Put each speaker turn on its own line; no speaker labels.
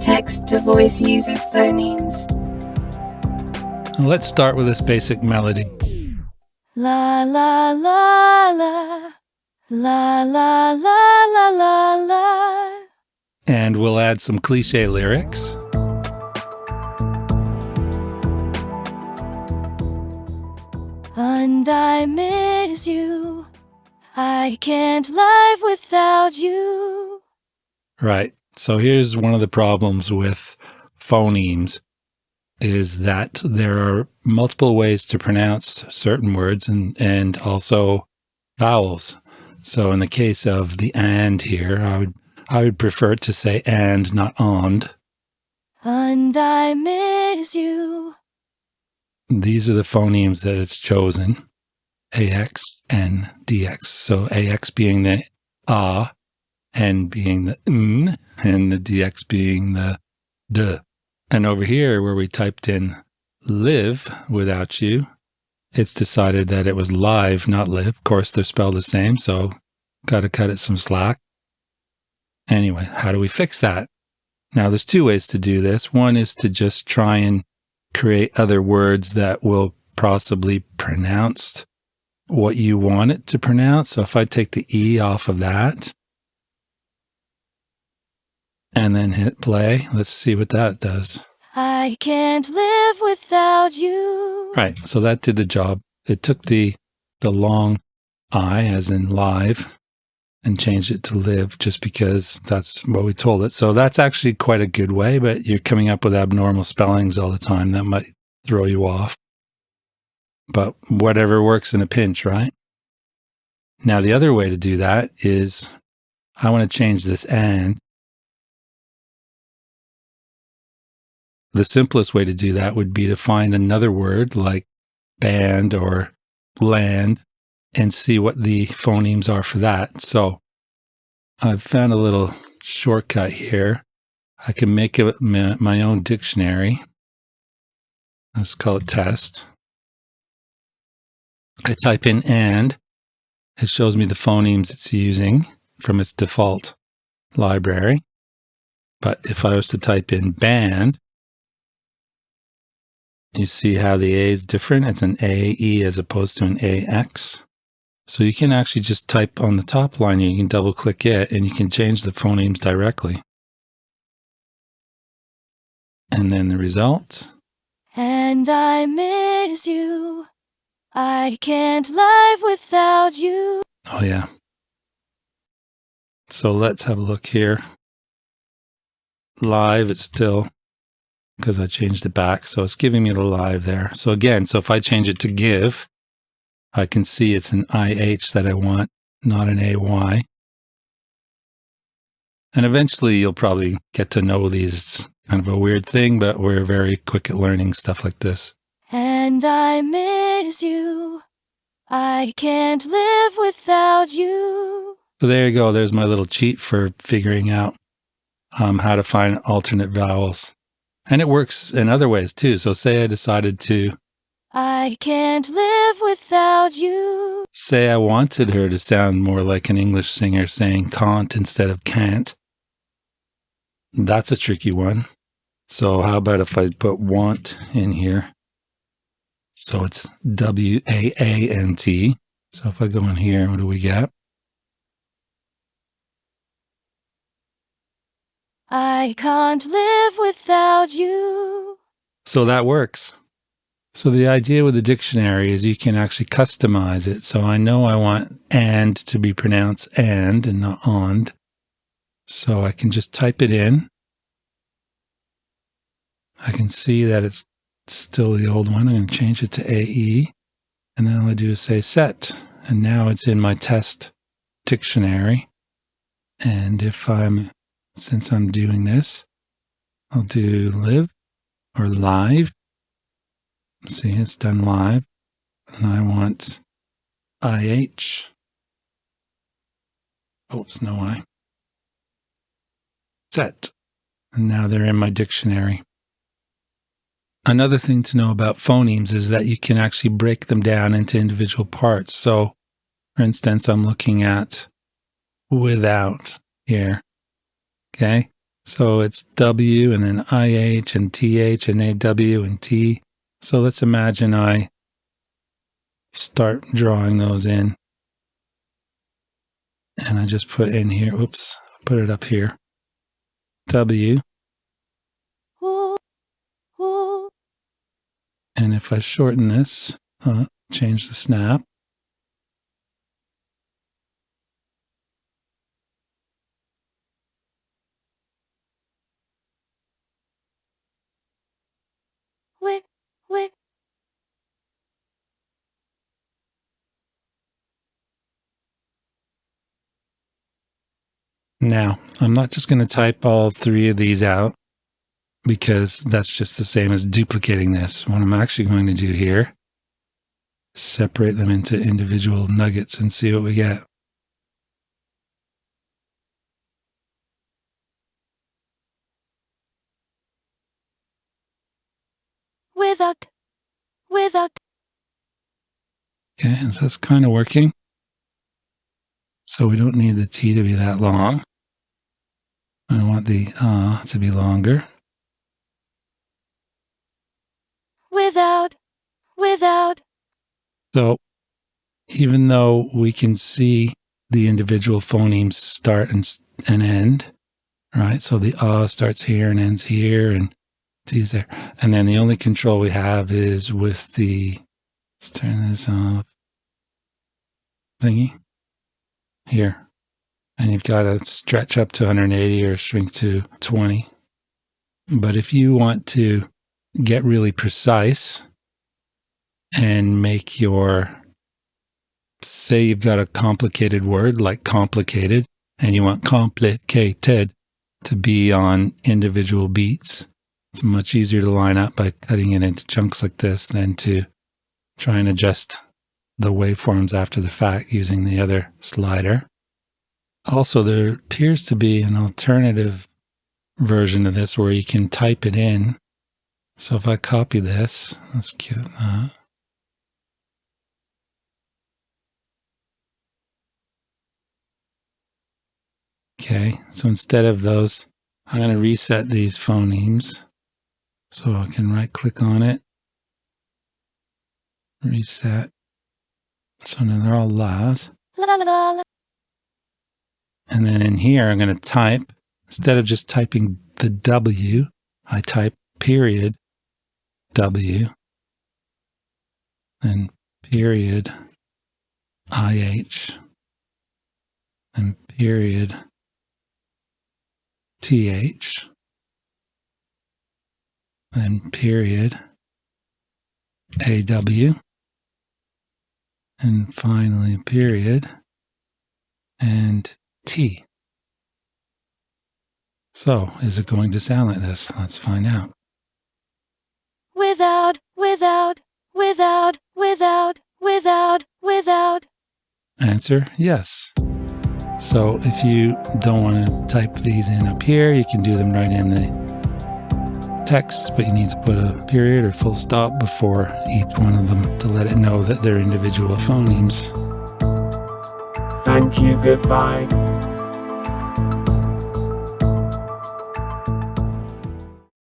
Text-to-voice uses phonemes.
Let's start with this basic melody.
La la la la, la la la la la la.
And we'll add some cliche lyrics.
And I miss you. I can't live without you.
Right. So here's one of the problems with phonemes is that there are multiple ways to pronounce certain words and also vowels. So in the case of the and here, I would prefer to say and, not ond.
And I miss you.
These are the phonemes that it's chosen. AX, N, DX. So AX being the A, N being the N, and the DX being the D. And over here where we typed in live without you, it's decided that it was live, not live. Of course, they're spelled the same, so got to cut it some slack. Anyway, how do we fix that? Now, there's two ways to do this. One is to just try and create other words that will possibly pronounce what you want it to pronounce. So if I take the E off of that and then hit play, let's see what that does.
I can't live without you.
Right, so that did the job. It took the long I, as in live, and changed it to live just because that's what we told it. So that's actually quite a good way, but you're coming up with abnormal spellings all the time. That might throw you off. But whatever works in a pinch, right? Now, the other way to do that is I want to change this and. The simplest way to do that would be to find another word like band or land and see what the phonemes are for that. So I've found a little shortcut here. I can make it my own dictionary. Let's call it test. I type in and. It shows me the phonemes it's using from its default library. But if I was to type in band, you see how the A is different. It's an AE as opposed to an AX. So you can actually just type on the top line, you can double click it and you can change the phonemes directly. And then the result.
And I miss you. I can't live without you.
Oh yeah. So let's have a look here. Live, it's still, because I changed it back. So it's giving me the live there. So again, so if I change it to give, I can see it's an IH that I want, not an AY. And eventually you'll probably get to know these. It's kind of a weird thing, but we're very quick at learning stuff like this.
And I miss you. I can't live without you.
So there you go. There's my little cheat for figuring out how to find alternate vowels. And it works in other ways too. So say I decided to...
I can't live without you.
Say I wanted her to sound more like an English singer saying can't instead of can't. That's a tricky one. So how about if I put want in here? So it's W-A-A-N-T. So if I go in here, what do we get?
I can't live without you.
So that works. So the idea with the dictionary is you can actually customize it. So I know I want and to be pronounced and not ond. So I can just type it in. I can see that it's still the old one. I'm going to change it to AE. And then all I do is say set. And now it's in my test dictionary. And since I'm doing this, I'll do live or live. See, it's done live. And I want IH. Oops, no I. Set. And now they're in my dictionary. Another thing to know about phonemes is that you can actually break them down into individual parts. So, for instance, I'm looking at without here. Okay? So it's W and then IH and TH and AW and T. So let's imagine I start drawing those in. And I just put in here, oops, put it up here. W. And if I shorten this, change the snap. Now, I'm not just going to type all three of these out because that's just the same as duplicating this. What I'm actually going to do here, separate them into individual nuggets and see what we get.
Without.
Okay, and so that's kind of working. So we don't need the T to be that long. I want the to be longer.
Without.
So even though we can see the individual phonemes start and end, right? So the starts here and ends here and T's there. And then the only control we have is with the, let's turn this off, thingy here. And you've got to stretch up to 180 or shrink to 20. But if you want to get really precise and make your, say you've got a complicated word like complicated, and you want complicated to be on individual beats, it's much easier to line up by cutting it into chunks like this than to try and adjust the waveforms after the fact using the other slider. Also, there appears to be an alternative version of this where you can type it in. So if I copy this, that's cute. Okay, so instead of those, I'm going to reset these phonemes. So I can right click on it, reset. So now they're all las. And then in here, I'm going to type, instead of just typing the W, I type period W, then period IH, and period TH, then period AW, and finally period and T. So, is it going to sound like this? Let's find out.
Without.
Answer, yes. So if you don't want to type these in up here, you can do them right in the text, but you need to put a period or full stop before each one of them to let it know that they're individual phonemes.
Thank you, goodbye.